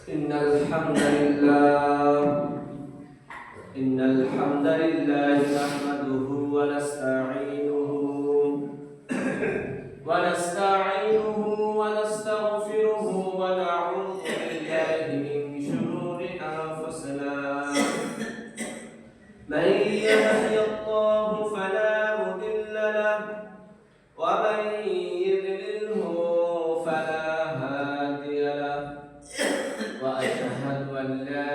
إن الحمد لله إن الحمد لله نحمده ونستعينه ونستغفره ونعوذ بالله من شرور أنفسنا من يهده الله فلا مضل له ومن يضلله فلا هادي له وأشهد أن لا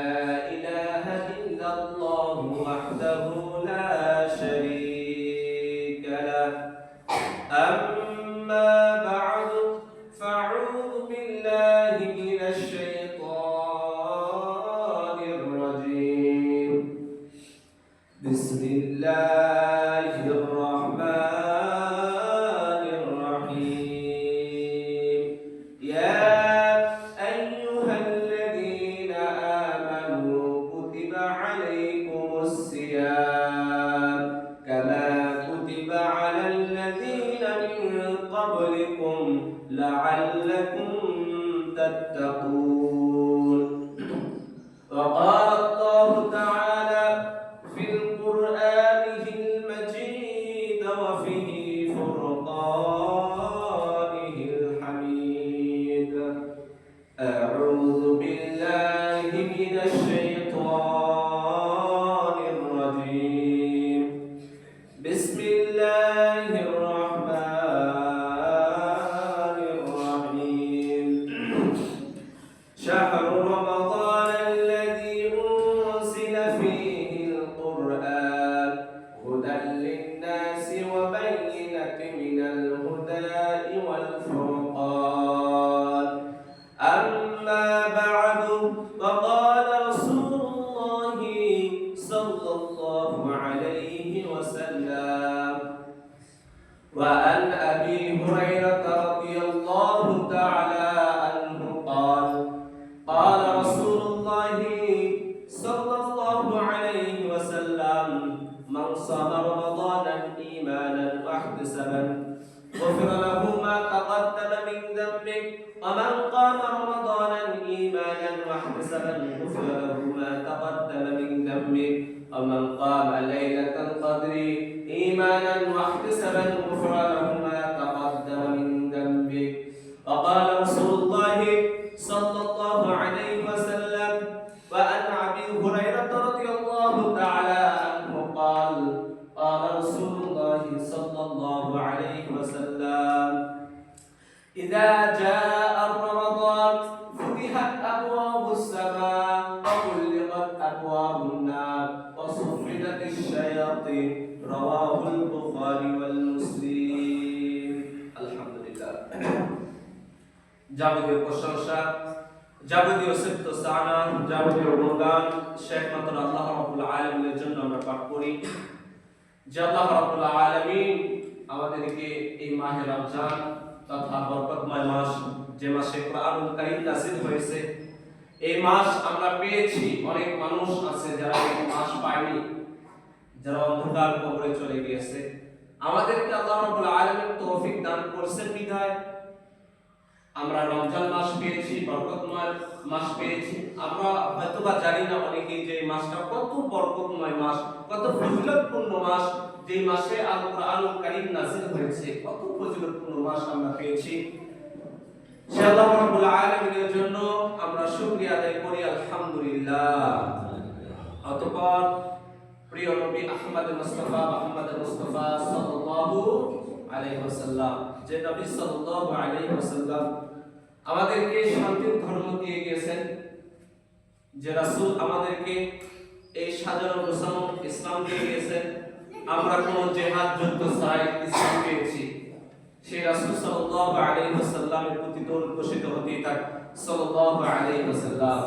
إله إلا الله وحده لا شريك له أما بعد فأعوذ بالله من الشيطان الرجيم بسم الله الرحمن الرحيم يا أيها الذين آمنوا كتب عليكم الصيام كما كتب على الذين من قبلكم لعلكم تتقون وقال الله تعالى في القرآن المجيد وفي فرقانه الحميد أعوذ بالله من الشيطان الرجيم بسم الله الرحمن الرحيم شهر رمضان الذي أنزل فيه القرآن هدى للناس وبينة من الهدى والفرقان أما بعد فقال رسول الله صلى الله عليه وسلم وعن أبي هريرة رضي الله تعالى عنه قال قال رسول الله صلى الله عليه وسلم من صام رمضانا إيمانا واحتسابا غفر له ما تقدم من ذنبه ومن قام رمضانا إيمانا واحتسابا غفر له ما تقدم من ذنبه ومن قام ليلة القدر إيمانا واحتسابا غفر له ما تقدم من ذنبه وقال رسول الله صلى الله عليه وسلم وعن أبي هريرة رضي الله تعالى عنه قال قال رسول الله صلى الله عليه وسلم إذا جاء رمضان فتحت أبواب السماء وغلقت أبواب النار وصفدت الشياطين رواه البخاري والمسلم الحمد لله যাবতীয় প্রশংসা যাবতীয় সিফত সানা যাবতীয় গুণগান একমাত্র আল্লাহ রাব্বুল আলামিনের জন্য আমরা পাঠ করি যে আল্লাহ রাব্বুল আলামিন আমাদেরকে এই মাহে রমজান তথা বরকতময় মাস যে মাসে কোরআনুল কারীম নাযিল হয়েছে এই মাস আমরা পেয়েছি অনেক মানুষ আছে যারা এই মাস পায়নি যারা অন্ধকার কবরে চলে গিয়েছে আমাদেরকে আল্লাহ রাব্বুল আলামিন তৌফিক দান করেছেন বিধায় আমরা রমজান মাস পেয়েছি বরকতময় মাস পেয়েছি আমরা হয়তোবা জানি না অনেকেই যে মাসটা কত বরকতময় মাস কত ফজিলতপূর্ণ মাস যে মাসে আল কোরআনুল কারীম নাযিল হয়েছে কত ফজিলতপূর্ণ মাস আমরা পেয়েছি সে আল্লাহ রাব্বুল আলামিনের জন্য আমরা শুকরিয়া আদায় করি আলহামদুলিল্লাহ অতঃপর প্রিয় নবী আহমদ মুস্তাফা সাল্লাল্লাহু আলাইহি ওয়াসাল্লাম যে নবী সাল্লাল্লাহু আলাইহি ওয়াসাল্লাম আমাদেরকে শান্তির ধর্ম দিয়ে গিয়েছেন যে রাসূল আমাদেরকে এই সাজানো গোছানো ইসলাম দিয়ে গিয়েছেন আমরা কোন জিহাদ যুদ্ধ ছাড়াই ইসলাম পেয়েছি সেই রাসূল সাল্লাল্লাহু আলাইহি ওয়াসাল্লামের প্রতি দরুদ বর্ষিত হতেই থাক সাল্লাল্লাহু আলাইহি ওয়াসাল্লাম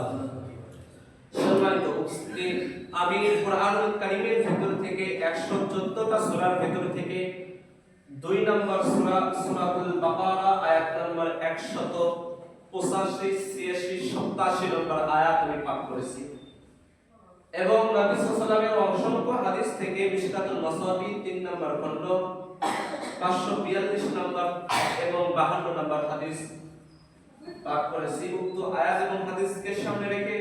সম্মানিত উপস্থিতি আমি কোরআনুল কারীমের ভিতর থেকে 114টা সূরার ভিতর থেকে 2 নম্বর সূরা সূরাতুল বাকারা আয়াত নম্বর 185 86 87 নম্বর আয়াত আমি পাঠ করেছি এবং নবী সাল্লাল্লাহু আলাইহি ওয়াসাল্লামের অসংখ্য হাদিস থেকে মিশকাতুল মাসাবি 3 নম্বর খণ্ড 542 নম্বর এবং 52 নম্বর হাদিস পাঠ করেছি, উক্ত আয়াত এবং হাদিসকে সামনে রেখে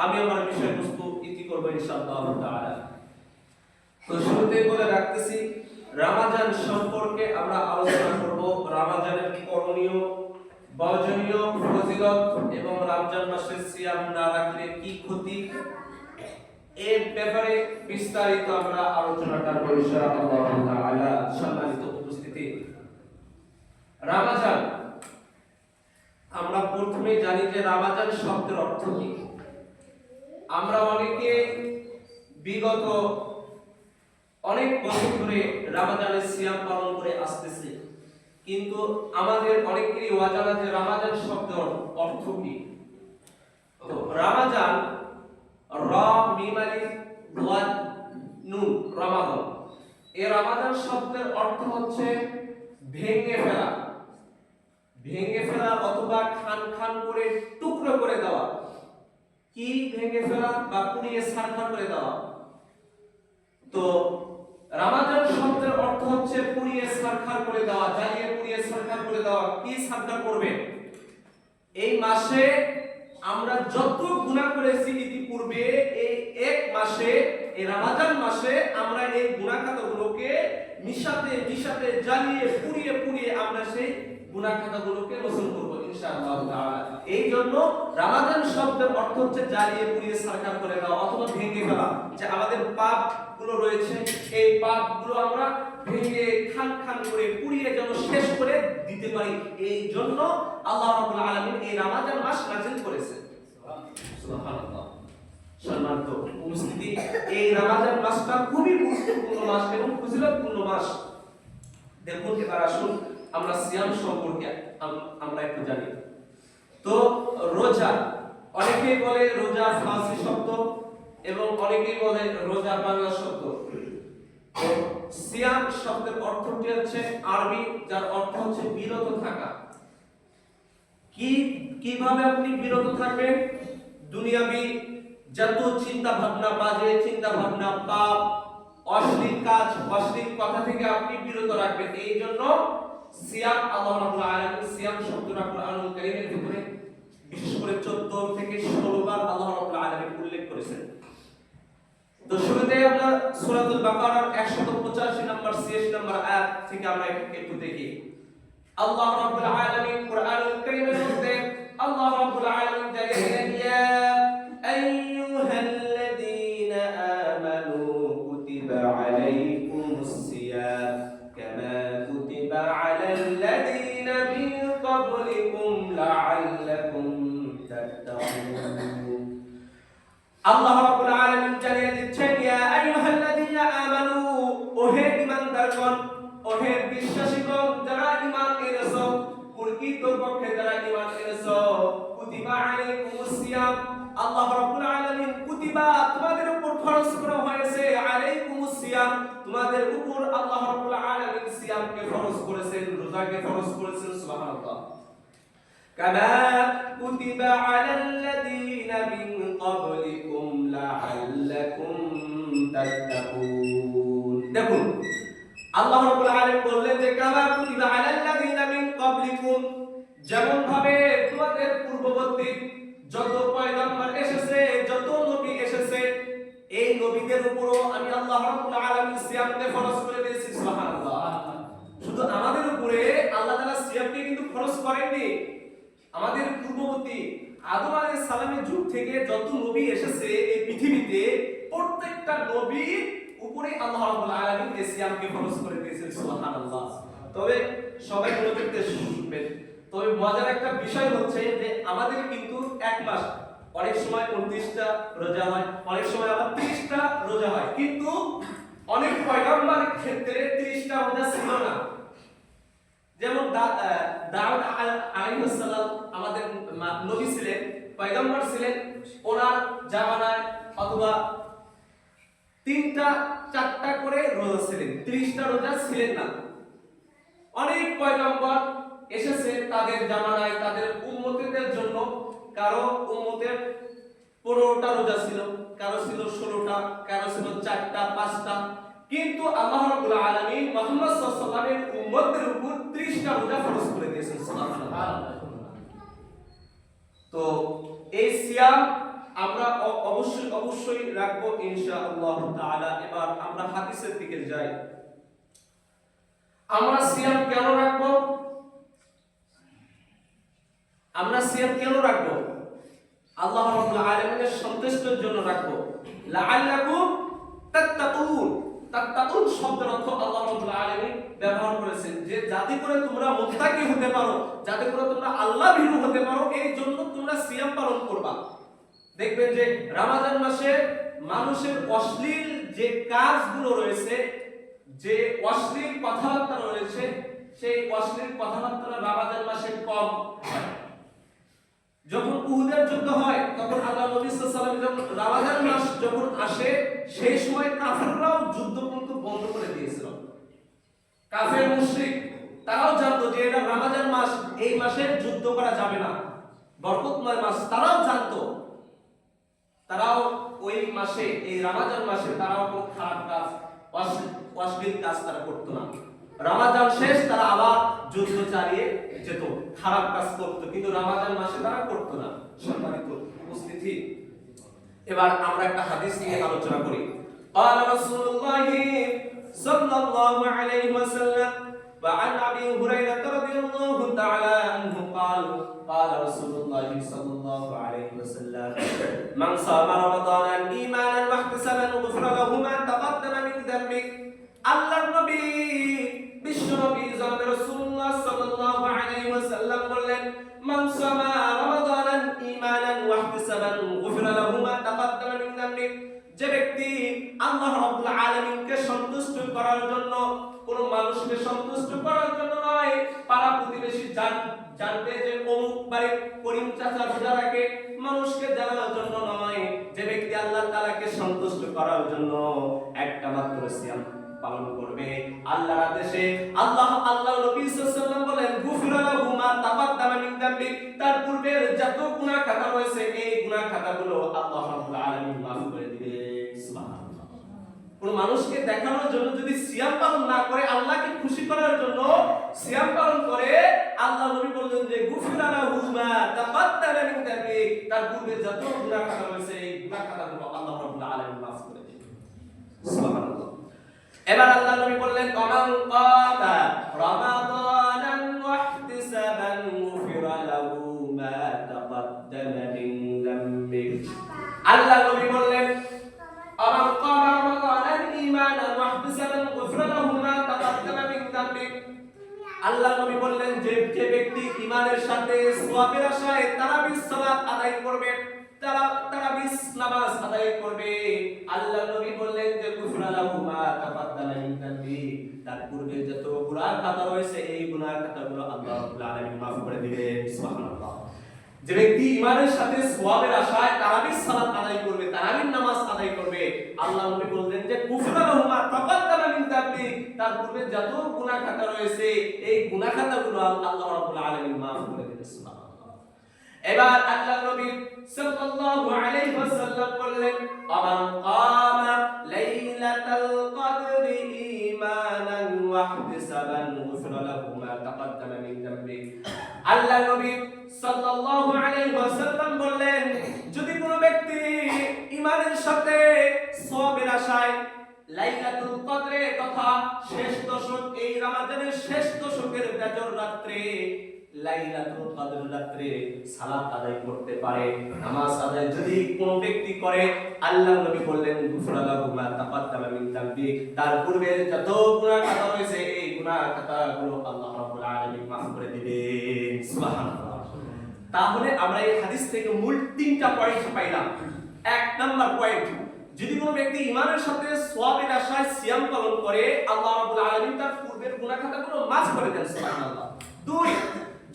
আমি আমার বিষয়বস্তু ইতি করব ইনশাআল্লাহ তাআলা। তো শুরুতেই বলে রাখতেছি, রমজান সম্পর্কে আমরা আলোচনা করব, রমজানের করণীয়, বর্জনীয়, ফজিলত এবং রমজান মাসে সিয়াম না রাখলে কি ক্ষতি, এই ব্যাপারে বিস্তারিত আমরা আলোচনা করব ইনশাআল্লাহ তাআলা। সম্মানিত উপস্থিতি, রমজান আমরা প্রথমে জানি যে রমজান শব্দের অর্থ কি। আমরা অনেকে বিগত অনেক বছর ধরে রমজানের সিয়াম পালন করে আসতেছি, কিন্তু আমাদের অনেকেরই অজানা যে রমজান শব্দের অর্থ কি। তো রমজান, র মিম আলিফ ওয়াদ নুন, রমাদান। এই রমজান শব্দের অর্থ হচ্ছে ভেঙে ফেলা, ভেঙে ফেলা অথবা খান খান করে টুকরো করে দেওয়া। কি ভেঙে ফেলা বা পুড়িয়ে ছারখার করে দেওয়া। তো রমজান শব্দের অর্থ হচ্ছে পুড়িয়ে ছারখার করে দেওয়া, জ্বালিয়ে পুড়িয়ে ছারখার করে দেওয়া। কি ছারখার করবে? এই মাসে আমরা যত গুনাহ করেছি ইতিপূর্বে, এই এক মাসে, এই রমজান মাসে আমরা এই গুনাহ খাতাগুলোকে মিশাতে মিশাতে জ্বালিয়ে পুড়িয়ে পুড়িয়ে আমরা সেই গুনাহ খাতাগুলোকে মোচন করব ইনশাআল্লাহ তাআলা। এই জন্য রমজান শব্দের অর্থ হচ্ছে জ্বালিয়ে পুড়িয়ে ছারখার করে দেওয়া অথবা ভেঙে ফেলা। যে আমাদের পাপগুলো রয়েছে, এই পাপগুলো আমরা ভেঙে খান খান করে পুড়িয়ে যেন শেষ করে দিতে পারি, এই জন্য আল্লাহ রাব্বুল আলামিন এই রমজান মাস নাযিল করেছেন। সুবহানাল্লাহ। সম্মানিত উপস্থিতি, এই রমজান মাসটা খুবই গুরুত্বপূর্ণ মাস এবং ফজিলতপূর্ণ মাস। দেখুন, এবার আসুন আমরা সিয়াম সম্পর্কে আমরা একটু জানি। তো রোজা, অনেকেই বলে রোজা ফার্সি শব্দ এবং অনেকেই বলে রোজা বাংলা শব্দ। তো সিয়াম শব্দের অর্থটি হচ্ছে আরবি, যার অর্থ হচ্ছে বিরত থাকা। কিভাবে আপনি বিরত থাকবেন? দুনিয়াবি যত চিন্তা ভাবনা, বাজে চিন্তা ভাবনা, পাপ, অশ্লীল কাজ, অশ্লীল কথা থেকে আপনি বিরত রাখবেন। এই জন্য সিয়াম, আল্লাহ রাব্বুল আলামিন সিয়াম শব্দটা কুরআনুল কারীমের ভিতরে বিশেষ করে 14 থেকে 16 বার আল্লাহ রাব্বুল আলামিন উল্লেখ করেছেন। তো শুরুতেই আমরা সূরাতুল বাকারার 185 নম্বর 86 নম্বর আয়াত থেকে আমরা একটু দেখি। আল্লাহ রাব্বুল আলামিন কুরআনুল কারীমের মধ্যে আল্লাহ রাব্বুল আলামিন জানিয়েছেন, ইয়া আইয়ুহাল্লাযীনা আমানু কুতিবা আলাইকুমুস সিয়াম কামা কুতিবা আলাল লাযীনা মিন ক্বাবলিকুম লাআল্লাকুম তাত্তাকুন। আল্লাহ রাব্বুল আলামিন জানিয়ে দিচ্ছেন, ইয়া আইয়ুহাল্লাযীনা আমানু, ওহে ঈমানদারগণ, ওহে বিশ্বাসীগণ, যারা ঈমান এনেছো, প্রকৃতপক্ষে যারা ঈমান এনেছো, কুতিবা আলাইকুমুস সিয়াম, আল্লাহ রাব্বুল আলামিন কুতিবা, তোমাদের উপর ফরজ করা হয়েছে, আলাইকুমুস সিয়াম, তোমাদের উপর আল্লাহ রাব্বুল আলামিন সিয়ামকে ফরজ করেছেন, রোজাকে ফরজ করেছেন। সুবহানাল্লাহ। কামা কুতিবা আলাল লাযীনা মিন ক্বাবলিকুম লাআল্লাকুম তাত্তাকুন। দেখুন, আল্লাহ রাব্বুল আলামিন বললেন যে কামা কুতিবা আলাল লাযীনা মিন ক্বাবলিকুম, যেমন ভাবে তোমাদের পূর্ববর্তী যত পয়গম্বর এসেছে, যত নবী এসেছে, এই নবীদের উপরও আমি আল্লাহ রাব্বুল আলামিন সিয়ামকে ফরজ করে দিয়েছি। সুবহানাল্লাহ। শুধু আমাদের উপরে আল্লাহ তাআলা সিয়ামকে কিন্তু ফরজ করেননি, আমাদের পূর্ববর্তী আদম আলাইহিস সালামের যুগ থেকে যত নবী এসেছে এই পৃথিবীতে, প্রত্যেকটা নবীর উপরে আল্লাহ রাব্বুল আলামিন এই সিয়ামকে ফরজ করে দিয়েছেন। সুবহানাল্লাহ। তবে সবাই মনোযোগ দিয়ে শুনবেন। তবে মজার একটা বিষয় হচ্ছে যে আমাদের কিন্তু এক মাস অনেক সময় 29টা রোজা হয়, অনেক সময় আবার 30টা রোজা হয়, কিন্তু অনেক পয়গম্বরের ক্ষেত্রে 30টা রোজা ছিল না। যেমন দাউদ আলাইহিস সালাম আমাদের নবী ছিলেন, পয়গম্বর ছিলেন, ওনার জামানায় অথবা 3টা 4টা করে রোজা ছিলেন, 30টা রোজা ছিলেন না। অনেক পয়গম্বর এসেছে তাদের জামানায় তাদের উম্মতের জন্য, কারো উম্মতের 15টা রোজা ছিল, কারো ছিল 16টা, কারো ছিল 4টা 5টা, কিন্তু আল্লাহ রাব্বুল আলামিন মুহাম্মদ সাল্লাল্লাহু আলাইহি ওয়াসাল্লামের উম্মতের উপর 30টা রোজা ফরজ করে দিয়েছেন। সুবহানাল্লাহ। তো এই সিয়াম আমরা অবশ্যই রাখবো ইনশাআল্লাহ তাআলা। এবার আমরা হাদিসের দিকে যাই। আমরা সিয়াম কেন রাখবো? আমরা সিয়াম কেন রাখবো? আল্লাহ রাব্বুল আলামিনের সন্তুষ্টির জন্য রাখবো। লাআল্লাকুম তাত্তাকুন। তাত্তাকুন শব্দের অর্থ আল্লাহ রাব্বুল আলামিন ব্যবহার করেছেন যে যাতে করে তোমরা মুত্তাকি হতে পারো, যাতে করে তোমরা আল্লাহ ভীরু হতে পারো, এই জন্য তোমরা সিয়াম পালন করবা। দেখবেন যে রমজান মাসে মানুষের অশ্লীল যে কাজগুলো রয়েছে, যে অশ্লীল কথাবার্তা রয়েছে, সেই অশ্লীল কথাবার্তা রমজান মাসে কম হয়। যখন উহুদের যুদ্ধ হয় তখন আল্লাহ নবী সাল্লাল্লাহু আলাইহি ওয়াসাল্লাম যখন রমজান মাস যখন আসে সেই সময় কাফেররাও যুদ্ধ কিন্তু বন্ধ করে দিয়েছিল। কাফের মুশরিক তারাও জানতো যে এটা রমজান মাস, এই মাসে যুদ্ধ করা যাবে না, বরকতময় মাস, তারাও জানতো। তারাও ওই মাসে, এই রমজান মাসে তারাও কোনো খারাপ কাজ, অশ্লীল কাজ তারা করতো না। রমজান শেষ তারা আবার যুদ্ধ চালিয়ে যেত, খারাপ কাজ করতো, কিন্তু রমজান মাসে তারা করতো না। সম্মানিত উপস্থিতি, এবার আমরা একটা হাদিস নিয়ে আলোচনা করি। قال رسول الله صلى الله عليه وسلم وعن ابي هريره رضي الله تعالى عنه قال قال رسول الله صلى الله عليه وسلم من صام رمضان ايمانا واحتسابا غفر له ما تقدم من ذنبه। আল্লাহর নবী বিশ্ব নবী জনাবে রাসূলুল্লাহ সাল্লাল্লাহু আলাইহি ওয়াসাল্লাম বললেন, মান সামা রমাদানান ঈমানান ওয়া ইহতিসাবান গুফিরা লাহু মা তাকাদ্দামা মিন যামবি। যে ব্যক্তি আল্লাহ রাব্বুল আলামিনকে সন্তুষ্ট করার জন্য, কোন মানুষকে সন্তুষ্ট করার জন্য নয়, পাড়া প্রতিবেশী জানবে যে অমুক বাড়ির করিম চাচা রোজা রাখে, মানুষকে জানানোর জন্য নয়, যে ব্যক্তি আল্লাহ তাআলাকে সন্তুষ্ট করার জন্য একটা মাত্র সিয়াম পালন করবে, আল্লাহর আদেশে আল্লাহ নবী সাল্লাল্লাহু আলাইহি ওয়াসাল্লাম বলেন, গুফিরা লাহু মা তাকাদ্দামা মিন যামবি। তার পূর্বের যত গুনাহ খাতা রয়েছে এই গুনাহ খাতাগুলো আল্লাহ রাব্বুল আলামিন মাফ করে দিবেন। সুবহানাল্লাহ। কোন মানুষকে দেখানোর জন্য যদি সিয়াম পালন না করে, আল্লাহকে খুশি করার জন্য সিয়াম পালন করে, আল্লাহ নবী বলেন যে গুফিরা লাহু মা তাকাদ্দামা মিন যামবি। তার পূর্বে যত গুনাহ খাতা রয়েছে এই গুনাহ খাতাগুলো আল্লাহ রাব্বুল আলামিন মাফ করে দিবেন। সুবহানাল্লাহ। এবার আল্লাহ নবী বললেন, মান কাতা রমাদানান ওয়াহতিসাবান গুফিরা লাহু মা তাকাদ্দামা মিন যামবি। আল্লাহ নবী বললেন, মান কাতা রমাদানান ঈমানান ওয়াহতিসাবান গুফিরা লাহু মা তাকাদ্দামা মিন যামবি। আল্লাহ নবী বললেন যে ব্যক্তি ঈমানের সাথে সওয়াবের আশায় তারাবির সালাত আদায় করবে, তারাবির নামাজ আদায় করবে, আল্লাহ নবী বললেন যে গুফরা লাহু মা তাকাদ্দামা মিন যামবি। তার পূর্বে যত গুনাহ খাতা রয়েছে এই গুনাহ খাতাগুলো আল্লাহ রাব্বুল আলামিন মাফ করে দিবেন। সুবহানাল্লাহ। যে ব্যক্তি ঈমানের সাথে সওয়াবের আশায় তারাবির সালাত আদায় করবে, তারাবির নামাজ আদায় করবে, আল্লাহ নবী বললেন যে গুফরা লাহু মা তাকাদ্দামা মিন যামবি। তার পূর্বে যত গুনাহ খাতা রয়েছে এই গুনাহ খাতাগুলো আল্লাহ রাব্বুল আলামিন মাফ করে দিবেন। সুবহানাল্লাহ। এবার আল্লাহ নবী সাল্লাল্লাহু আলাইহি ওয়াসাল্লাম বললেন, মান কামা লাইলাতাল কদরি ঈমানান ওয়া ইহতিসাবান গুফিরা লাহু মা তাকাদ্দামা মিন যামবি। আল্লাহ নবী সাল্লাল্লাহু আলাইহি ওয়াসাল্লাম বললেন, যদি কোনো ব্যক্তি ঈমানের সাথে সওয়াবের আশায় লাইলাতুল কদরে তথা শেষ দশক, এই রমজানের শেষ দশকের বেজর রাত্রে লাইলাতুল কদর রাত্রে সালাত আদায় করতে পারে, নামাজ আদায় যদি কোন ব্যক্তি করে, আল্লাহ নবী বললেন গুফরা লাহু মা তাকাদ্দামা মিন যামবি। তার পূর্বে যত গুনাহ খাতা রয়েছে এই গুনাহ খাতাগুলো আল্লাহ রাব্বুল আলামিন মাফ করে দিবেন। সুবহানাল্লাহ। তাহলে আমরা এই হাদিস থেকে মূল তিনটা পয়েন্ট পাইলাম। এক নাম্বার পয়েন্ট, যদি কোনো ব্যক্তি ঈমানের সাথে সওয়াবের আশায় সিয়াম পালন করে, আল্লাহ রাব্বুল আলামিন তার পূর্বের গুনাহ খাতাগুলো মাফ করে দেন। সুবহানাল্লাহ। দুই,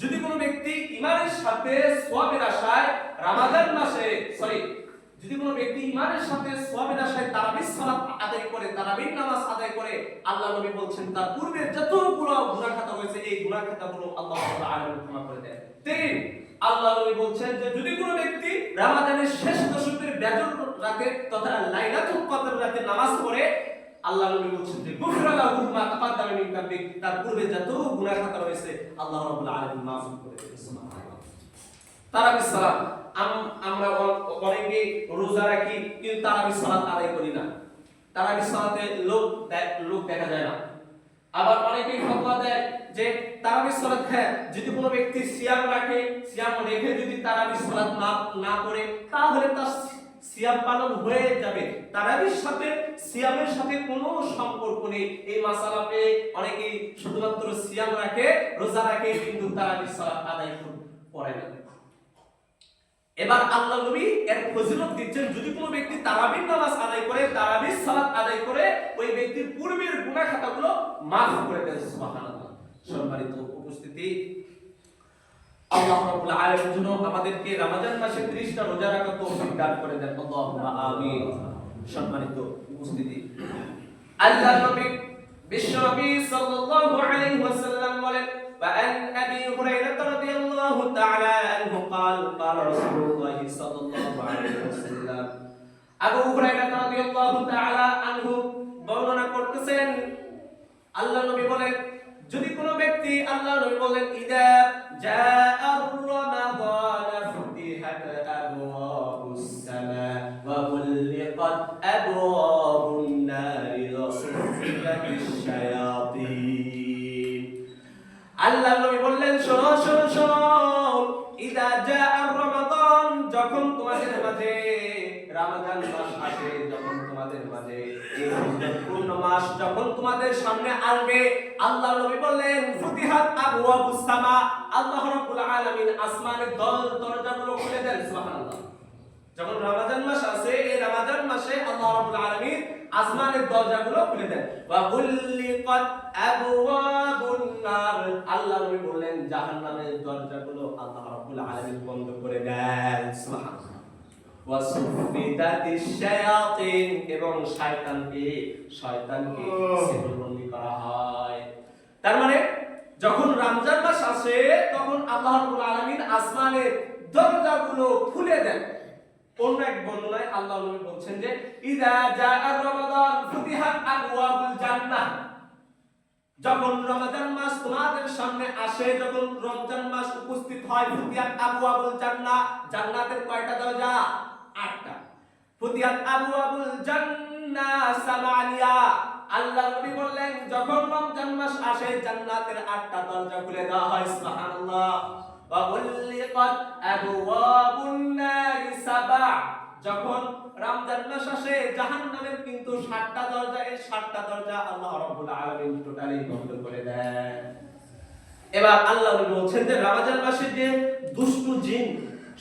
যদি কোনো ব্যক্তি ঈমানের সাথে সওয়াবের আশায় রমাদান মাসে যদি কোনো ব্যক্তি ঈমানের সাথে সওয়াবের আশায় তারাবির সালাত আদায় করে, তারাবির নামাজ আদায় করে, আল্লাহ নবী বলছেন তার পূর্বের যতগুলো গুনাহ খাতা হয়েছে এই গুনাহ খাতাগুলো আল্লাহ রাব্বুল আলামিন ক্ষমা করে দেন। তিন, আল্লাহ নবী বলছেন যে যদি কোনো ব্যক্তি রমাদানের শেষ দশকের বেজর রাতে তথা লাইলাতুল কদর রাতে নামাজ পড়ে, আল্লাহ নবী বলছেন যে গুফরা লাহু মা তাকাদ্দামা মিন যামবি। তার পূর্বে যত গুনাহ খাতা রয়েছে আল্লাহ রাব্বুল আলামিন মাফ করে দিবেন। সুবহানাল্লাহ। তারাবির সালাত আমরা অনেকে রোজা রাখি কিন্তু তারাবির সালাত আদায় করি না। তারাবির সালাতে লোক দেখা যায় না। আবার অনেকেই ফতোয়া দেয় যে তারাবির সালাত যদি কোনো ব্যক্তি সিয়াম রেখে যদি তারাবির সালাত না করে তাহলে তার সিয়াম পালন হয়ে যাবে। তারাবির সাথে সিয়ামের সাথে কোনো সম্পর্ক নেই। এই মাসালাতে অনেকেই শুধুমাত্র সিয়াম রাখে, রোজা রাখে কিন্তু তারাবির সালাত আদায় করে না। এবার আল্লাহ নবী এর ফজিলত দিচ্ছেন, যদি কোনো ব্যক্তি তারাবির নামাজ আদায় করে, তারাবির সালাত আদায় করে, ওই ব্যক্তির পূর্বের গুনাহ খাতাগুলো মাফ করে দেন। সুবহানাল্লাহ। সম্মানিত উপস্থিতি, আল্লাহ রাব্বুল আলামিন যেন আমাদেরকে রমজান মাসে 30টা রোজা রাখার তৌফিক দান করে দেন। আল্লাহুম্মা আমিন। সম্মানিত উপস্থিতি, আল্লাহ নবী বিশ্বনবী সাল্লাল্লাহু আলাইহি ওয়াসাল্লাম বলেন, وعن أبي هريرة رضي الله تعالى عنه قال قال رسول الله صلى الله عليه وسلم আবু হুরায়রা রাদিয়াল্লাহু তাআলা আনহু বর্ণনা করতেছেন, আল্লাহ নবী বলেন, যদি কোনো ব্যক্তি, আল্লাহ নবী বলেন, ইদা জাআ রমাদান ফুতিহাত আবওয়াবুস সামা ওয়া গুলিকাত আবওয়াবুন নারি ওয়া সুফিয়াতিশ শায়াতিন। আল্লাহ নবী বললেন, শোনো শোনো শোনো, ইদা জাআ রমাদান, যখন তোমাদের মাঝে রমজান মাস আসে, যখন তোমাদের মাঝে এই পূর্ণ মাস যখন তোমাদের সামনে আসবে, আল্লাহ নবী বললেন, ফুতিহাত আবওয়াবুস সামা, আল্লাহ রাব্বুল আলামিন আসমানের দরজাগুলো খুলে দেন। সুবহানাল্লাহ। যখন রমজান মাস আসে, এই রমজান মাসে আল্লাহ রাব্বুল আলামিন আসমানের দরজাগুলো খুলে দেন। ওয়া গুলিকাত আবওয়াবুন নার, আল্লাহ নবী বললেন, জাহান্নামের দরজাগুলো আল্লাহ রাব্বুল আলামিন বন্ধ করে দেন। সুবহানাল্লাহ। ওয়া সুফিদাতিশ শায়াতিন, এবং শয়তানকে সিলবন্দি করা হয়। তার মানে যখন রমজান মাস আসে তখন আল্লাহ রাব্বুল আলামিন আসমানের দরজাগুলো খুলে দেন। অন্য এক বর্ণনায় আল্লাহ নবী বলছেন যে ইযা জাআ রমাদান ফুতিহাত আবওয়াবুল জান্নাহ, যখন রমজান মাস তোমাদের সামনে আসে, যখন রমজান মাস উপস্থিত হয়, ফুতিহাত আবওয়াবুল জান্নাহ, জান্নাতের কয়টা দরজা? 8টা। ফুতিহাত আবওয়াবুল জান্নাহ সামানিয়া, আল্লাহ নবী বললেন, যখন রমজান মাস আসে জান্নাতের 8টা দরজা খুলে দেওয়া হয়। সুবহানাল্লাহ। ওয়া গুলিকাত আবওয়াবুন নারি সাবা, যখন রমজান মাস আসে জাহান্নামের কিন্তু 7টা দরজা, এই 7টা দরজা আল্লাহ রাব্বুল আলামিন টোটালি বন্ধ করে দেন। এবার আল্লাহ নবী বলছেন যে রমজান মাসে যে দুষ্ট জিন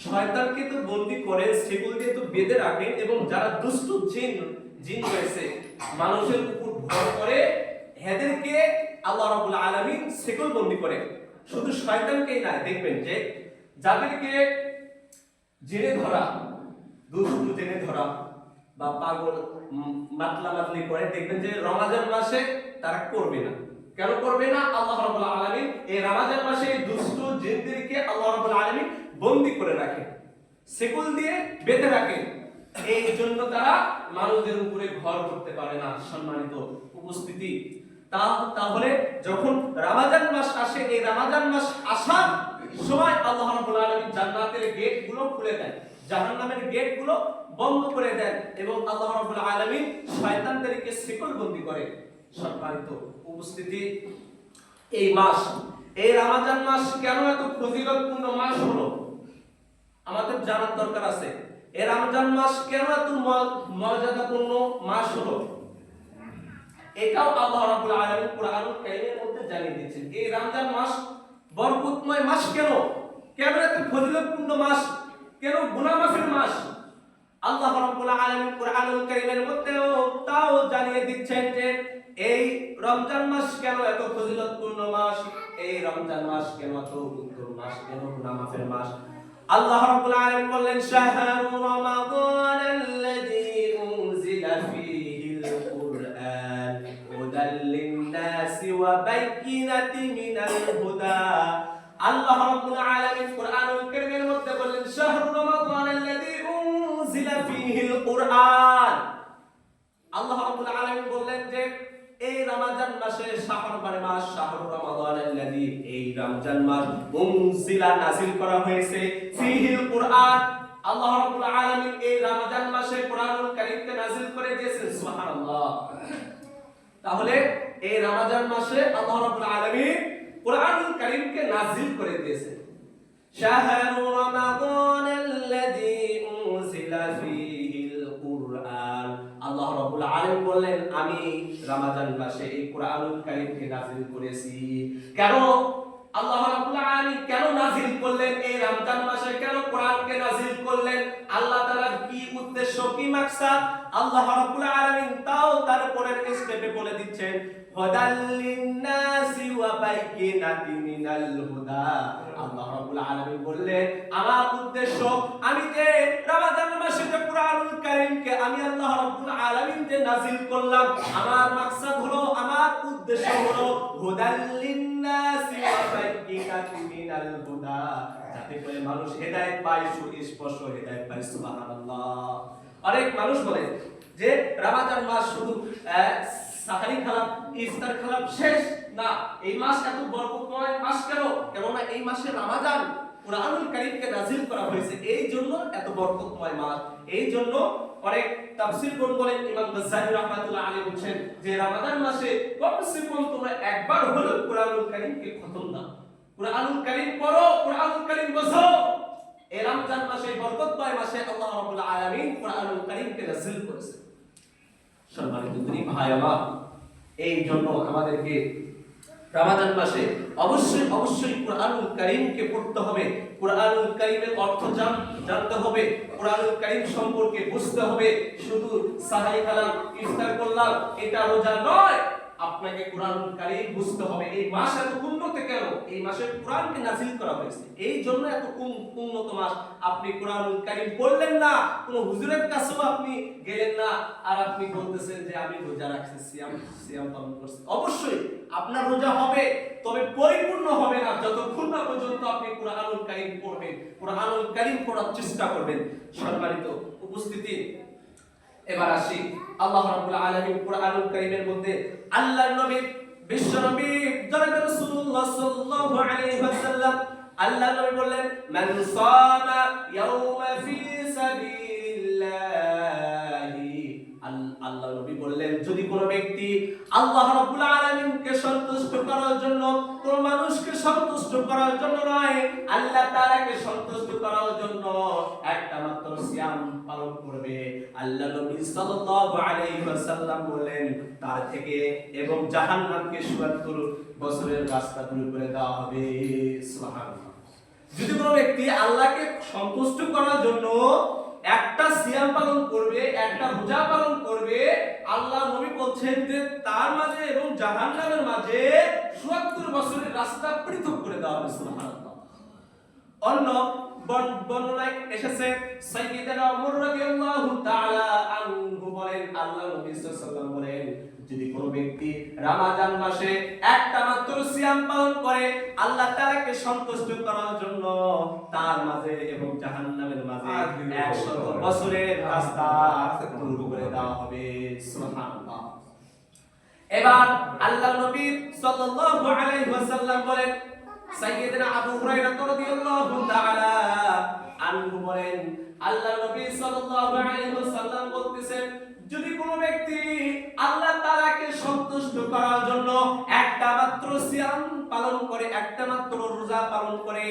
শয়তানকে তো বন্দী করে, সেগুলো দিয়ে তো বেঁধে রাখে, এবং যারা দুষ্ট জিন রয়েছে মানুষের উপর ভর করে, এদেরকে আল্লাহ রাব্বুল আলামিন সেগুলো বন্দী করে। শুধু শয়তানকেই না, দেখবেন যে যাদেরকে জেনে ধরা, দুষ্ট জেনে ধরা বা পাগল মাতলামাতলি করে, দেখবেন যে রমজান মাসে তারা করবে না। কেন করবে না? আল্লাহ রাব্বুল আলামিন এই রমজান মাসে দুষ্ট জিনদেরকে আল্লাহ রাব্বুল আলামিন বন্দী করে রাখে, সেকুল দিয়ে বেঁধে রাখে, এই জন্য তারা মানুষদের উপরে ঘর করতে পারে না। সম্মানিত উপস্থিতি, তাহলে যখন রমজান মাস আসে, এই রমজান মাস আসার সময় আল্লাহ রাব্বুল আলামিন জান্নাতের গেটগুলো খুলে দেন, জাহান্নামের গেটগুলো বন্ধ করে দেন, এবং আল্লাহ রাব্বুল আলামিন শয়তানদেরকে শিকলবন্দি করে। সম্মানিত উপস্থিতি, এই মাস, এই রমজান মাস কেন এত ফজিলতপূর্ণ মাস হলো আমাদের জানার দরকার আছে। এই রমজান মাস কেন এত মর্যাদাপূর্ণ মাস হলো, এটাও আল্লাহ রাব্বুল আলামিন কুরআনুল কারীমের মধ্যে জানিয়ে দিয়েছেন। এই রমজান মাস বরকতময় মাস কেন এত ফজিলতপূর্ণ মাস, কেন গুনাহ মাফের মাস, আল্লাহ রাব্বুল আলামিন কুরআনুল কারীমের মধ্যে তাও জানিয়ে দিচ্ছেন যে এই রমজান মাস কেন এত ফজিলতপূর্ণ মাস, এই রমজান মাস কেন এত উত্তম মাস, কেন গুনাহ মাফের মাস। আল্লাহ রাব্বুল আলামিন বললেন, শাহরু রমাদানাল্লাযী উনজিলা ফীহিল কুরআন হুদাল লিন-নাসি ওয়া বাইয়িনাতিন মিনাল হুদা। আল্লাহ রাব্বুল আলামিন কুরআনুল কারীমের মধ্যে বললেন, শাহরু রমাদানাল্লাযী উনজিলা ফীহিল কুরআন। আল্লাহ রাব্বুল আলামিন বললেন যে এই রমজান মাসে শাহরবারে মাস শাহরুর রমাদানাল্লাযী এই রমজান মাস উনজিলা নাযিল করা হয়েছে ফিহিল কুরআন আল্লাহ রাব্বুল আলামিন এই রমজান মাসে কুরআনুল কারীমকে নাযিল করে দিয়েছেন সুবহানাল্লাহ। তাহলে এই রমজান মাসে আল্লাহ রাব্বুল আলামিন কুরআনুল কারীমকে নাযিল করে দিয়েছেন। শাহরু রমাদানাল্লাযী উনজিলা ফিহিল কুরআন আল্লাহ রাব্বুল আলামিন বললেন আমি রমজান মাসে এই কুরআনুল কারীমকে নাযিল করেছি। কেন আল্লাহ রাব্বুল আলামিন কেন নাযিল করলেন এই রমজান মাসে, কেন কোরআনকে নাযিল করলেন, আল্লাহ তাআলার কি উদ্দেশ্য কি মাকসাদ আল্লাহ রাব্বুল আলামিন তাও তার পরের স্টেপে বলে দিচ্ছেন হুদাল লিন-নাসি ওয়া বাইয়িনাতিন মিনাল হুদা। আল্লাহ রাব্বুল আলামিন বললেন আমার উদ্দেশ্য আমি যে রমজান মাসে যে কুরআনুল কারীমকে আমি আল্লাহ রাব্বুল আলামিন যে নাযিল করলাম আমার মাকসাদ হলো আমার উদ্দেশ্য হলো হুদাল লিন-নাসি ওয়া বাইয়িনাতিন মিনাল হুদা, যাতে করে মানুষ হেদায়েত পায়, সুস্পষ্ট হেদায়েত পায়। সুবহানাল্লাহ। অনেক মানুষ বলে যে রমজান মাস শুধু সাহারি খালাপ ইফতার খালাপ শেষ না, এই মাস এত বরকতময় মাস কেন? কেননা এই মাসে রমজান কুরআনুল কারীমকে নাযিল করা হয়েছে, এই জন্য এত বরকতময় মাস। এই জন্য অনেক তাফসীরগণ বলেন, ইমাম গাজ্জালী রাহমাতুল্লাহ আলাইহি বলেন যে রমজান মাসে কমসে কম তোমরা একবার হলেও কুরআনুল কারীমকে খতম দাও, কুরআনুল কারীম পড়ো, কুরআনুল কারীম বোঝো। এই রমজান মাসে বরকতময় মাসে আল্লাহ রাব্বুল আলামিন কুরআনুল কারীমকে নাযিল করেছেন। সম্মানিত দিনী ভাই আমার, এই জন্য আমাদেরকে রমজান মাসে অবশ্যই কুরআনুল কারীমকে পড়তে হবে, কুরআনুল কারীমের অর্থ জানতে হবে, কুরআনুল কারীম সম্পর্কে বুঝতে হবে। শুধু সাহারি কালাম ইফতার করলাম এটা রোজা নয়, আপনাকে কুরআনুল কারীম বুঝতে হবে। এই মাস এত উন্নত কেন? এই মাসে কুরআনকে নাযিল করা হয়েছে, এই জন্য এত উন্নত মাস। আপনি কুরআনুল কারীম পড়লেন না, কোন হুজুরের কাছেও আপনি গেলেন না, আর আপনি বলতেছেন যে আমি রোজা রাখছি, সিয়াম পালন করছি। অবশ্যই আপনার রোজা হবে, তবে পরিপূর্ণ হবে না যতক্ষণ না পর্যন্ত আপনি কুরআনুল কারীম পড়বেন, কুরআনুল কারীম পড়ার চেষ্টা করবেন। সম্মানিত উপস্থিতি, এবার আসি আল্লাহ রাব্বুল আলামিন কুরআনুল কারীমের মধ্যে আল্লাহর নবী বিশ্ব নবী জনাব রাসূলুল্লাহ সাল্লাল্লাহু আলাইহি ওয়াসাল্লাম আল্লাহর নবী বললেন মান সামা ইয়াওমা ফি সাবিলিল্লাহি। আল্লাহর নবী বললেন যদি কোনো ব্যক্তি আল্লাহ রাব্বুল আলামিনকে সন্তুষ্ট করার জন্য, কোন মানুষকে সন্তুষ্ট করার জন্য নয়, আল্লাহ তাআলাকে সন্তুষ্ট করার জন্য একটা মাত্র সিয়াম পালন করবে, আল্লাহ নবী সাল্লাল্লাহু আলাইহি ওয়াসাল্লাম বললেন তার থেকে এবং জাহান্নামকে ৭৭ বছরের রাস্তা দূর করে দেওয়া হবে। সুবহানাল্লাহ। যদি কোনো ব্যক্তি আল্লাহকে সন্তুষ্ট করার জন্য একটা সিয়াম পালন করবে, একটা রোজা পালন করবে, আল্লাহ নবী বলছেন যে তার মাঝে এবং জাহান্নামের মাঝে ৭৭ বছরের রাস্তা পৃথক করে দেওয়া হবে। সুবহানাল্লাহ। অন্য বর্ণনায় এসেছে সাইয়্যিদানা ওমর রাদিয়াল্লাহু তাআলা আনহু বলেন, আল্লাহ নবী সাল্লাল্লাহু আলাইহি ওয়াসাল্লাম বলেন যদি কোনো ব্যক্তি রমজান মাসে একটা মাত্র সিয়াম পালন করে আল্লাহ তাআলাকে সন্তুষ্ট করার জন্য, তার মাঝে এবং জাহান্নামের মাঝে ১০০ বছরের রাস্তা দূর করে দেওয়া হবে। সুবহানাল্লাহ। এবার আল্লাহ নবী সাল্লাল্লাহু আলাইহি ওয়াসাল্লাম বলেন, সাইয়্যিদনা আবু হুরায়রা রাদিয়াল্লাহু তাআলা আনহু বলেন, আল্লাহ নবী সাল্লাল্লাহু আলাইহি ওয়াসাল্লাম বলতেছেন যদি কোনো ব্যক্তি আল্লাহ তাআলাকে সন্তুষ্ট করার জন্য একটা মাত্র সিয়াম পালন করে, একটা মাত্র রোজা পালন করে,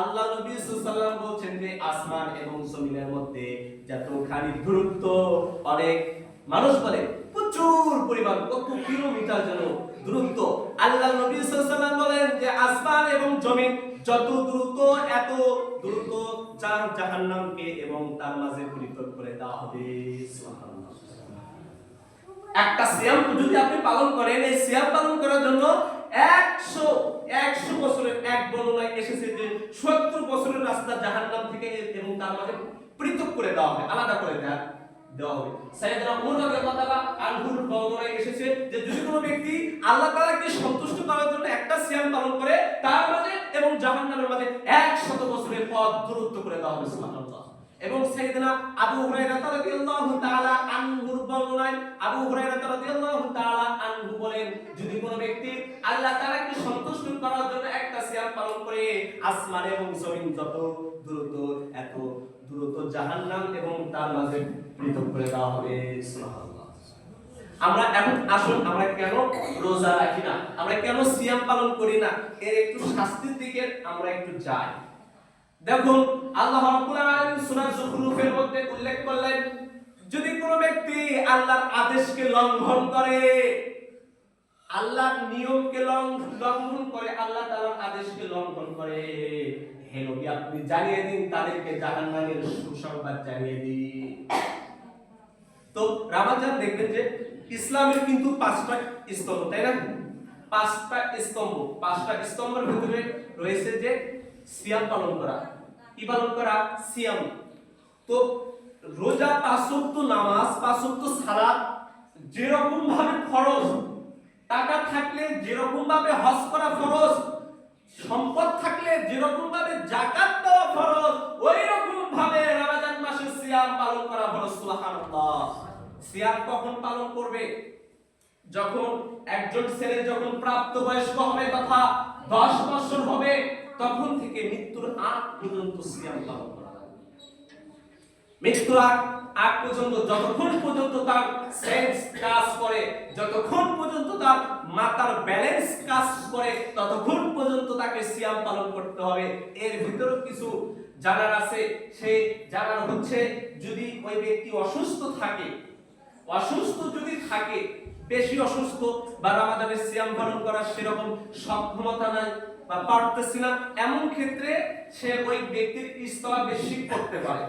আল্লাহ নবী সাল্লাল্লাহু আলাইহি ওয়াসাল্লাম বলেন যে আসমান এবং জমিনের মধ্যে যতখানি দূরত্ব, অনেক মানুষ বলে প্রচুর পরিমাণ, কত কিলোমিটার যেন দূরত্ব, আল্লাহ নবী সাল্লাল্লাহু আলাইহি ওয়াসাল্লাম বলেন যে আসমান এবং জমিন যত দ্রুত এত দ্রুত জাহান্নামকে এবং তার মাঝে পরিত্যাগ করে দেওয়া হবে। সুবহানাল্লাহ। একটা সিয়াম যদি আপনি পালন করেন, এই সিয়াম পালন করার জন্য 100 বছরের, এক বর্ণনায় এসেছে যে ৭০ বছরের রাস্তা জাহান্নাম থেকে এবং তার মাঝে পৃথক করে দেওয়া হবে, আলাদা করে দেওয়া হবে। সাইয়েদনা ওমর রাদিয়াল্লাহু তাআলা আনহুর বর্ণনায় এসেছে যে যদি কোনো ব্যক্তি আল্লাহ তাআলাকে সন্তুষ্ট করার জন্য একটা সিয়াম পালন করে, তার মাঝে এবং জাহান্নামের মাঝে ১০০ বছরের পথ দূরত্ব করে দেওয়া হবে। সুবহানাল্লাহ। এবং সাইয়েদনা আবু হুরায়রা রাদিয়াল্লাহু তাআলা আনহুর বর্ণনায় আবু হুরায়রা রাদিয়াল্লাহু তাআলা আনহু বলেন, যদি কোনো ব্যক্তি আল্লাহ তাআলাকে সন্তুষ্ট করার জন্য একটা সিয়াম পালন করে, আসমান এবং জমিন যত দ্রুত এত দ্রুত জাহান্নাম এবং তার মাঝে পৃথক করে দেওয়া হবে। সুবহানাল্লাহ। আমরা এখন আসুন, আমরা কেন রোজা রাখি না, আমরা কেন সিয়াম পালন করি না, এর একটু শাস্তির দিকে আমরা একটু যাই। দেখুন, আল্লাহ রাব্বুল আলামিন সূরা যুখরুফের মধ্যে উল্লেখ করলেন, যদি কোনো ব্যক্তি আল্লাহর আদেশকে লঙ্ঘন করে, আল্লাহর নিয়মকে লঙ্ঘন করে, আল্লাহ তাআলার আদেশকে লঙ্ঘন করে, হে নবী আপনি জানিয়ে দিন তাদেরকে জাহান্নামের সুসংবাদ জানিয়ে দিন। তো রমজান দেখবেন যে ইসলামের কিন্তু 5টা স্তম্ভ, তাই না? 5টা স্তম্ভ, 5টা স্তম্ভের ভিতরে রয়েছে যে সিয়াম পালন করা। কি পালন করা? সিয়াম। তো রোজা, 5 ওয়াক্ত নামাজ, 5 ওয়াক্ত সালাত যেরকম ভাবে ফরজ, টাকা থাকলে যেরকম ভাবে হজ করা ফরজ, সম্পদ থাকলে যেরকম ভাবে যাকাত দেওয়া ফরজ, ওই রকম ভাবে রমজান মাসে সিয়াম পালন করা ফরজ। সুবহানাল্লাহ। সিয়াম কখন পালন করবে? যখন একজন ছেলে যখন প্রাপ্তবয়স্ক হবে তথা 10 বছর হবে, তখন থেকে মৃত্যুর আগ পর্যন্ত সিয়াম পালন করা লাগবে। মৃত্যুর আগ পর্যন্ত, যতক্ষণ পর্যন্ত তার সেন্স কাজ করে, যতক্ষণ পর্যন্ত তার মাথার ব্যালেন্স কাজ করে, ততক্ষণ পর্যন্ত তাকে সিয়াম পালন করতে হবে। এর ভিতরে কিছু জানার আছে, সেই জানার হচ্ছে, যদি ওই ব্যক্তি অসুস্থ থাকে, অসুস্থ যদি থাকে, বেশি অসুস্থ বা রমাদানের সিয়াম পালন করার সেরকম সক্ষমতা নাই বা পারতেছে না, এমন ক্ষেত্রে সে ওই ব্যক্তির ইস্তেমা বেশি করতে পারে,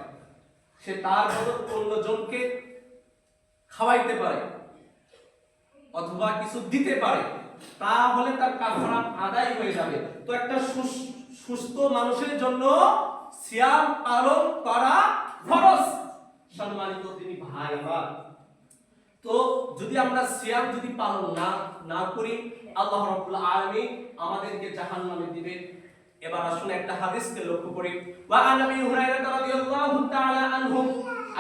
সে তার বদলে অন্যজনকে খাওয়াইতে পারে অথবা কিছু দিতে পারে, তাহলে তার কাফারা আদায় হয়ে যাবে। তো একটা সুস্থ মানুষের জন্য সিয়াম পালন করা ফরজ। সম্মানিত তিনি ভাই আমার, তো যদি আমরা সিয়াম যদি পালন না করি, আল্লাহ রাব্বুল আলামিন আমাদেরকে জাহান্নামে দিবেন। এবার আসুন একটা হাদিসকে লক্ষ্য করি। ওয়া আন আবি হুরায়রা রাদিয়াল্লাহু তাআলা আনহু,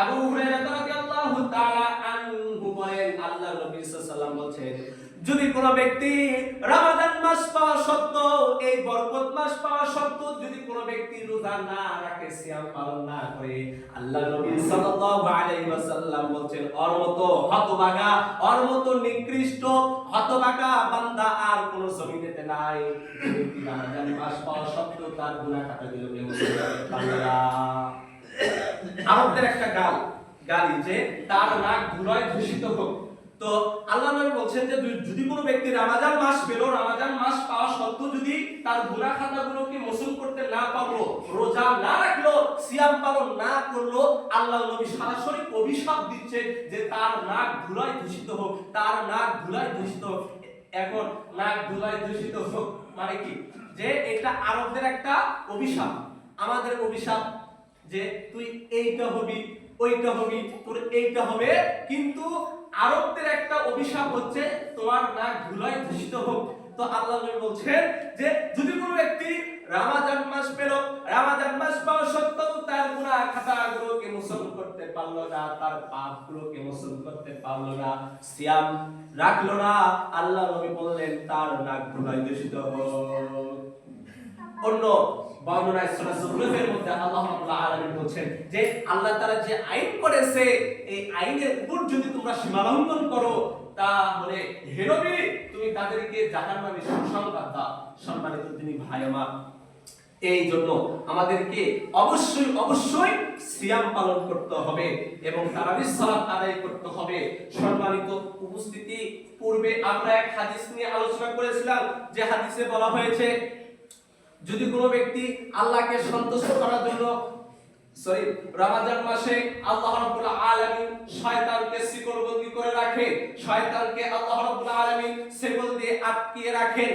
আবু হুরায়রা রাদিয়াল্লাহু তাআলা আনহু বলেন, আল্লাহর নবী সাল্লাল্লাহু আলাইহি ওয়াসাল্লাম বলেন, যদি কোনো ব্যক্তি রমাদান মাস পাওয়া সত্ত্বেও, এই বরকত মাস পাওয়া সত্ত্বেও যদি কোনো ব্যক্তি রোজা না রাখে, সিয়াম পালন না করে, আল্লাহর নবী সাল্লাল্লাহু আলাইহি ওয়াসাল্লাম বলেন, ওর মতো হতভাগা, ওর মতো নিকৃষ্ট হতভাগা বান্দা আর কোনো জমিনেতে নাই। ব্যক্তি রমাদান মাস পাওয়া সত্ত্বেও তার গুনাহ খাতাগুলো মুছে ফেলতে পারল না। আমাদের একটা গালি যে তার নাক ধুলায় দূষিত হোক। তো আল্লাহ নবী বলছেন যে যদি কোনো ব্যক্তি রমজান মাস পেল, রমজান মাস পাওয়া সত্ত্বেও যদি তার গুনাহ খাতাগুলোকে মোচন করতে না পারলো, রোজা না রাখলো, সিয়াম পালন না করলো, আল্লাহ নবী সরাসরি অভিশাপ দিচ্ছে যে তার নাক ধুলায় দূষিত হোক, তার নাক ধুলায় দূষিত হোক। এখন নাক ধুলায় দূষিত হোক মানে কি? যে এটা আরবদের একটা অভিশাপ, আমাদের অভিশাপ যে তুই এইটা হবি, ওইটা হবি, তোর এইটা হবে, কিন্তু আরবদের একটা অভিশাপ হচ্ছে তোমার নাক ধুলায় দূষিত হোক। তো আল্লাহ নবী বলছেন যে যদি কোনো ব্যক্তি রমাদান মাস পেল, রমাদান মাস পাওয়া সত্ত্বেও তার গুনাহ খাতাগুলোকে মোচন করতে পারলো না, তার পাপগুলোকে মোচন করতে পারলো না, সিয়াম রাখলো না, আল্লাহ নবী বললেন তার নাক ধুলায় দূষিত হোক। অন্য বর্ণনায় সূরা যুখরুফের মধ্যে আল্লাহ রাব্বুল আলামিন বলেন যে আল্লাহ তাআলা যে আইন করেছে, এই আইনের উপর যদি তোমরা সীমালঙ্ঘন করো, তাহলে হে নবী তুমি তাদেরকে জাহান্নামের সুসংবাদ দাও। সম্মানিত তিনি ভাই আমার, এই জন্য আমাদেরকে অবশ্যই সিয়াম পালন করতে হবে এবং তারাবির সালাত আদায় করতে হবে। সম্মানিত উপস্থিতি, পূর্বে আমরা এক হাদিস নিয়ে আলোচনা করেছিলাম, যে হাদিসে বলা হয়েছে যদি কোনো ব্যক্তি আল্লাহকে সন্তুষ্ট করার জন্য রমাদান মাসে আল্লাহ রাব্বুল আলামিন শয়তানকে শিকলবন্দি করে রাখে, শয়তানকে আল্লাহ রাব্বুল আলামিন শিকল দিয়ে আটকিয়ে রাখেন,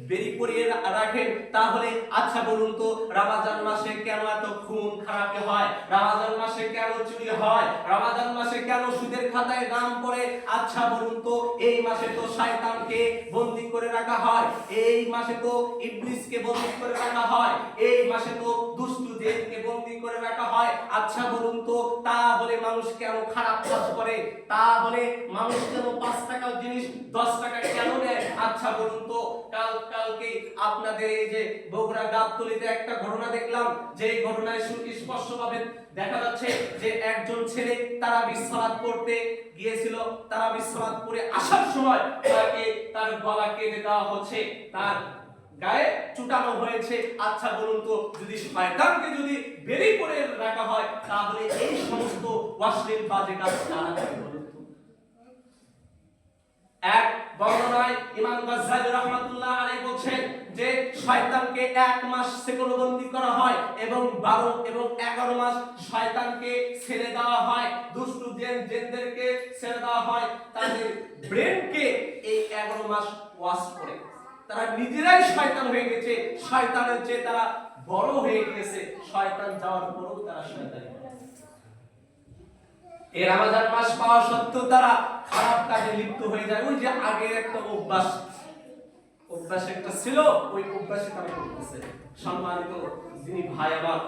বেরি করিয়ে রাখেন, তাহলে আচ্ছা বলুন তো রমাদান মাসে কেন এত খুন খারাপি হয়, রমাদান মাসে কেন চুরি হয়, রমাদান মাসে কেন সুদের খাতায় নাম পড়ে? আচ্ছা বলুন তো এই মাসে তো শয়তানকে বন্দী করে রাখা হয়, এই মাসে তো ইবলিসকে বন্দী করে রাখা হয়, এই মাসে তো দুষ্টু জিনকে বন্দী করে রাখা হয়। আচ্ছা বলুন তো তাহলে মানুষ কেন খারাপ কাজ করে, তাহলে মানুষ কেন 5 টাকার জিনিস 10 টাকা কেন নেয়? আচ্ছা বলুন তো, কালকে আপনাদের এই যে বগুড়া গাবতলীতে একটা ঘটনা দেখলাম, যে ঘটনায় সুস্পষ্টভাবে দেখা যাচ্ছে যে একজন ছেলে তারাবির সালাত পড়তে গিয়েছিল, তারাবির সালাত পড়ে আসার সময় তাকে তার গলা কেটে দেওয়া হচ্ছে, তার গায়ে চুটানো হয়েছে। আচ্ছা বলুন তো, যদি শয়তানকে যদি বেরি করে রাখা হয়, তাহলে এই সমস্ত অশ্লীল বাজে কাজ কারা করে বলুন তো? এক বর্ণনায় ইমাম গাজ্জালী রাহমাতুল্লাহ আলাইহি বলেন যে শয়তানকে 1 মাস সেকলবন্দি করা হয় এবং 12 এবং 11 মাস শয়তানকে ছেড়ে দেওয়া হয়, দুষ্ট জিনদেরকে ছেড়ে দেওয়া হয়, তাদের ব্রেনকে এই 11 মাস ওয়াশ করে তারা নিজেরাই শয়তান হয়ে গেছে, শয়তানের চেয়ে তারা বড় হয়ে গেছে, শয়তান যাওয়ার পরেও তারা শয়তানি করে। এই রমজান মাস পাওয়া সত্ত্বেও তারা খারাপ কাজে লিপ্ত হয়ে যায়। ওই যে আগের একটা অভ্যাস একটা ছিল, ওই অভ্যাসে তারা করতেছে। সম্মানিত যিনি ভাই আমার,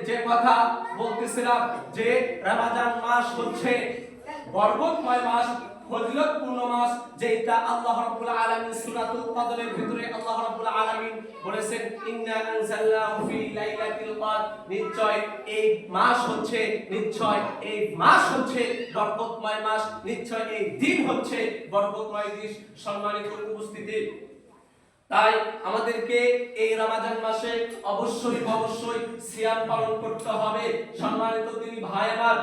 যে কথা বলতেছিলাম যে রমজান মাস হচ্ছে বরকতময় মাস, ফজিলতপূর্ণ মাস, যেটা আল্লাহ রাব্বুল আলামিন সূরাতুল কদরের ভিতরে আল্লাহ রাব্বুল আলামিন বলেছেন ইন্না আনজালনাহু ফি লাইলাতিল কদর, নিশ্চয় এই মাস হচ্ছে বরকতময় মাস, নিশ্চয় এই দিন হচ্ছে বরকতময় দিন। সম্মানিত উপস্থিতি, তাই আমাদেরকে এই রমজান মাসে অবশ্যই সিয়াম পালন করতে হবে। সম্মানিত তিনি ভাই আমার,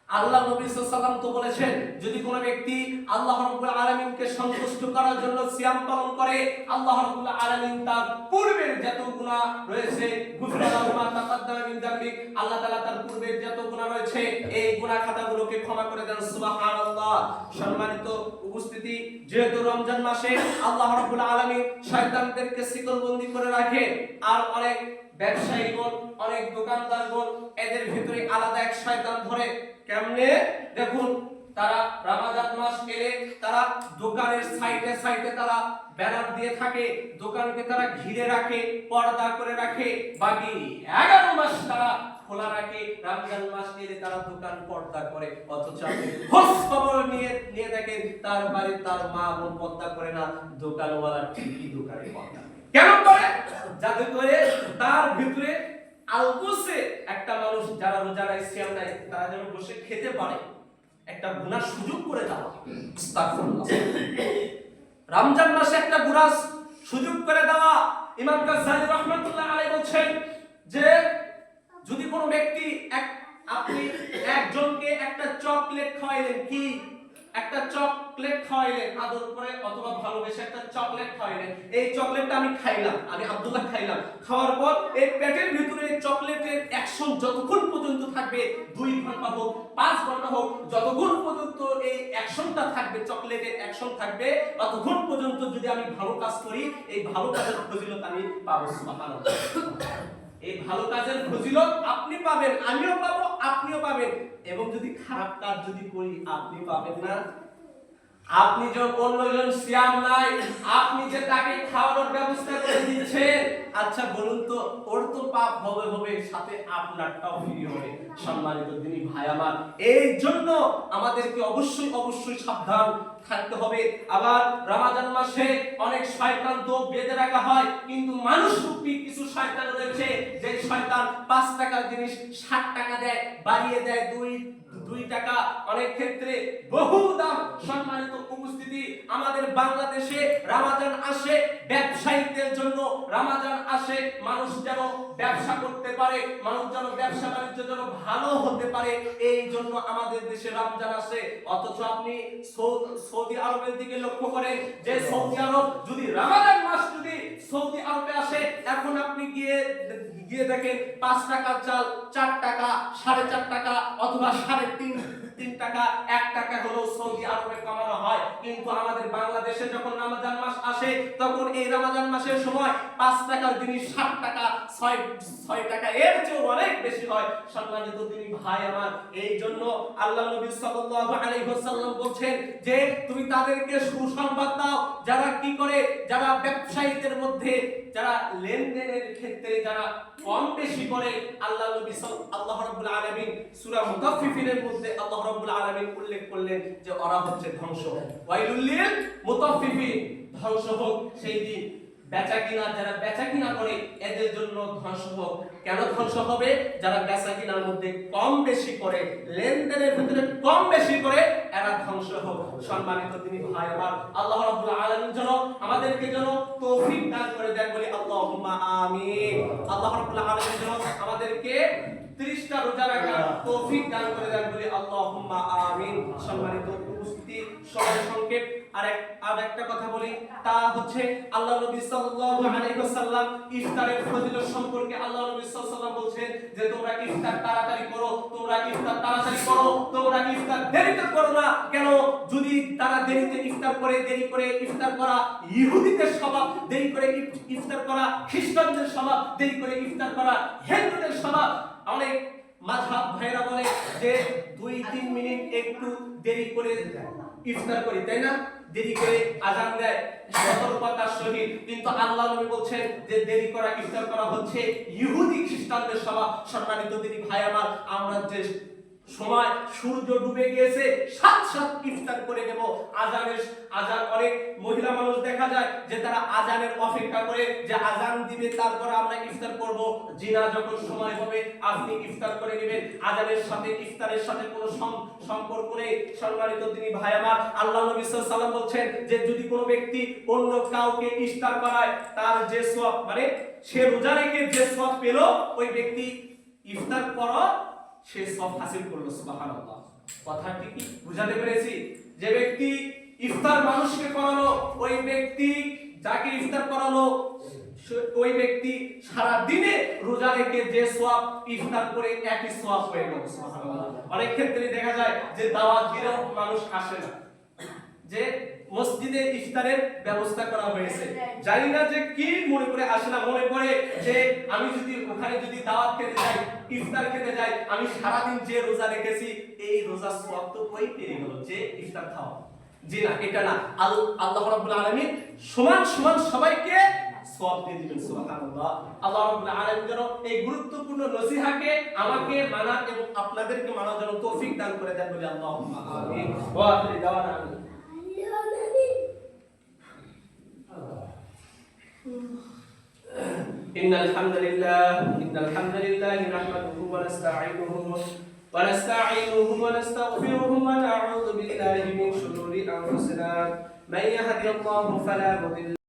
আল্লাহ নবী সাল্লাল্লাহু আলাইহি ওয়াসাল্লাম তো বলেছেন, যদি কোনো ব্যক্তি আল্লাহ রাব্বুল আলামিনকে সন্তুষ্ট করার জন্য সিয়াম পালন করে, আল্লাহ রাব্বুল আলামিন তার পূর্বের যত গুনাহ রয়েছে গুফরানাহু মা তাকাদ্দামা মিন যামবি, আল্লাহ তাআলা তার পূর্বের যত গুনাহ রয়েছে এই গুনাহ খাতাগুলোকে ক্ষমা করে দেন। সুবহানাল্লাহ। সম্মানিত উপস্থিতি, যেহেতু রমজান মাসে আল্লাহ রাব্বুল আলামিন শয়তানদেরকে শিকলবন্দি করে রাখে, আর অনেক ব্যবসায়ীগণ, অনেক দোকানদারগণ, এদের ভিতরে আলাদা এক শয়তান ধরে। কেমনে? দেখুন, তারা রমজান মাস এলে তারা দোকানের সাইডে তারা ব্যানার দিয়ে থাকে, দোকানকে তারা ঘিরে রাখে, পর্দা করে রাখে, বাকি 11 মাস তারা খোলা রাখে। রমজান মাস এলে তারা দোকান পর্দা করে, অথচ আপনি খোঁজ খবর নিয়ে দেখেন তার বাড়ির তার মা বোন পর্দা করে না, দোকানওয়ালা ঠিকই দোকানে পর্দা কেন করে? যাতে করে তার ভিতরে আলগোসে একটা মানুষ যারা রোজা নাই, সিয়াম নাই, তারা যেন বসে খেতে পারে, একটা গুনার সুযোগ করে দেওয়া। আস্তাগফিরুল্লাহ। রমজান মাসে একটা গুনার সুযোগ করে দেওয়া। ইমাম গাজ্জালী রাহমাতুল্লাহ আলাইহি বলেন যে যদি কোনো ব্যক্তি আপনি একজনকে একটা চকলেট খাওয়াইলেন, কি একটা চকলেট খাওয়াইলেন আদর করে অথবা ভালোবেসে একটা চকলেট খাওয়াইলেন, এই চকলেটটা আমি খাইলাম, আমি আব্দুল্লাহ খাইলাম, খাওয়ার পর এই পেটের ভিতরে চকলেটের অ্যাকশন যতক্ষণ পর্যন্ত থাকবে, 2 ঘন্টা হোক 5 ঘন্টা হোক, যতক্ষণ পর্যন্ত এই অ্যাকশনটা থাকবে, চকলেটের অ্যাকশন থাকবে, ততক্ষণ পর্যন্ত যদি আমি ভালো কাজ করি, এই ভালো কাজের ফজিলত আমি পাবো। সুবহানাল্লাহ। এই ভালো কাজের ফজিলত আপনি পাবেন, আমিও পাবো, আপনিও পাবেন, এবং যদি খারাপ কাজ যদি করি আপনি পাবেন না। আপনি যে অন্যজন সিয়াম নাই, আপনি যে তাকে খাওয়ানোর ব্যবস্থা করে দিচ্ছেন, আচ্ছা বলুন তো, ওর তো পাপ হবে, সাথে আপনারটাও ফ্রি হবে। সম্মানিত দিনী ভাই আমার, এই জন্য আমাদেরকে অবশ্যই সাবধান থাকতে হবে। আবার রমজান মাসে অনেক শয়তান তো বেঁধে রাখা হয়, কিন্তু মানুষ রূপী কিছু শয়তান রয়েছে, যে শয়তান 5 টাকার জিনিস 60 টাকা দেয়, বাড়িয়ে দেয় 2 টাকা, অনেক ক্ষেত্রে বহু দাম। সম্মানিত উপস্থিতি, আমাদের বাংলাদেশে রমজান আসে ব্যবসায়ীদের জন্য, রমজান আসে মানুষ যেন ব্যবসা করতে পারে, মানুষ যেন ব্যবসা বাণিজ্য যেন ভালো হতে পারে, এই জন্য আমাদের দেশে রমজান আসে। অথচ আপনি সৌদি আরবের দিকে লক্ষ্য করেন, যে সৌদি আরব যদি রমজান মাস যদি সৌদি আরবে আসে, এখন আপনি গিয়ে দেখেন 5 টাকার চাল 4 টাকা, 4.5 টাকা অথবা 3.5 3 টাকা 1 টাকা হলো সৌদি আরবে কামানো হয়, কিন্তু আমাদের বাংলাদেশে যখন রমজান মাস আসে তখন এই রমজান মাসের সময় 5 টাকার জিনিস 60 টাকা 6 টাকা এর চেয়ে অনেক বেশি হয়। সম্মানিত দিনী ভাই আমার, এই জন্য আল্লাহ নবী সাল্লাল্লাহু আলাইহি ওয়াসাল্লাম বলছেন যে তুমি তাদেরকে সুসংবাদ দাও যারা কি করে, যারা ব্যবসায়ীদের মধ্যে যারা লেনদেনের ক্ষেত্রে যারা কম বেশি করে। আল্লাহ নবী আল্লাহ রাব্বুল আলামিন সূরা মুতাফফিফিনের মধ্যে আল্লাহ রাব্বুল আলামিন উল্লেখ করলেন যে ওরা হচ্ছে ধ্বংস। ওয়াইলুল লিল মুতাফফিফিন, ধ্বংস হোক সেই দিন যারা বেচা কিনা করে এদের জন্য ধ্বংস হোক। কেন ধ্বংস হবে? যারা বেচা কিনার মধ্যে কম বেশি করে, লেনদেনের ভিতরে কম বেশি করে, এরা ধ্বংস হোক। সম্মানিত দিনী ভাই আমার, আল্লাহ রাব্বুল আলামিন যেন আমাদেরকে যেন তৌফিক দান করে দেন, বলি আল্লাহুম্মা আমিন। আল্লাহ রাব্বুল আলামিন যেন আমাদেরকে 30টা রোজা রাখার তৌফিক দান করে দেন, বলি আল্লাহুম্মা আমিন। সম্মানিত উপস্থিতি, সময় সংক্ষেপ আর একটা কথা বলি, তা হচ্ছে আল্লাহ নবী সাল্লাল্লাহু আলাইহি ওয়াসাল্লাম ইফতারের ফজিলত সম্পর্কে আল্লাহ নবী সাল্লাল্লাহু আলাইহি ওয়াসাল্লাম বলছেন যে তোমরা ইফতার তাড়াতাড়ি করো, তোমরা ইফতার তাড়াতাড়ি করো, তোমরা ইফতার দেরিতে করো না। কেন? যদি তারা দেরিতে ইফতার করে, দেরি করে ইফতার করা ইহুদিদের স্বভাব, দেরি করে ইফতার করা খ্রিস্টানদের স্বভাব, দেরি করে ইফতার করা হিন্দুদের স্বভাব। অনেক মাযহাব ভাইরা বলে যে 2-3 মিনিট একটু দেরি করে ইফতার করি, তাই না? দেরি করে আযান দেয় সতর্কতার সহিত, কিন্তু আল্লাহ নবী বলছেন যে দেরি করা ইফতার করা হচ্ছে ইহুদি খ্রিস্টানদের স্বভাব। সম্মানিত দিনী ভাই আমার, আমরা যে সময় সূর্য ডুবে গিয়েছে সাত ইফতার করে দেব। আজান অনেক মহিলা মানুষ দেখা যায় যে তারা আজানের অপেক্ষা করে যে আজান দিবে তারপর আমরা ইফতার করব। জিনা যখন সময় হবে আপনি ইফতার করে নেবেন, আজানের সাথে ইফতারের সাথে কোনো সম্পর্ক নেই। সম্মানিত দিনী ভাই আমার, আল্লাহ নবী সাল্লাল্লাহু আলাইহি ওয়াসাল্লাম বলছেন যে যদি কোনো ব্যক্তি অন্য কাউকে ইফতার করায় তার যে সওয়াব, মানে সে রোজা রেখে যে সওয়াব পেল, ওই ব্যক্তি ইফতার করো সে সব হাসিল করলো। সুবহানাল্লাহ। কথাটি কি বুঝাতে পেরেছি? যে ব্যক্তি ইফতার মানুষকে করালো, ওই ব্যক্তি যাকে ইফতার করালো, ওই ব্যক্তি সারা দিনে রোজা রেখে যে সওয়াব ইফতার করে একই সওয়াব হয়ে গেল। সুবহানাল্লাহ। অনেক ক্ষেত্রে দেখা যায় যে দাওয়াত দিলেও মানুষ আসে না, যে মসজিদে ইফতারের ব্যবস্থা করা হয়েছে, জানি না যে কি মনে করে আসে না, মনে করে যে আমি যদি ওখানে যদি দাওয়াত খেতে যাই, ইফতার খেতে যাই, আমি সারা দিন যে রোজা রেখেছি এই রোজার সওয়াব তো কই পেয়ে গেল যে ইফতার খাওয়া। জি না, এটা না। আল্লাহ রাব্বুল আলামিন সমান সমান সবাইকে সওয়াব দিয়ে দিবেন। সুবহানাল্লাহ। আল্লাহ রাব্বুল আলামিন যেন এই গুরুত্বপূর্ণ নসিহাকে আমাকে মানা এবং আপনাদেরকে মানার জন্য তৌফিক দান করে দেন, বলি আল্লাহুম্মা আমিন। ওয়া আখিরু দাওয়ানা إن الحمد لله نحمده ونستعينه ونستغفره ونعوذ بالله من شرور أنفسنا من يهد الله فلا مضل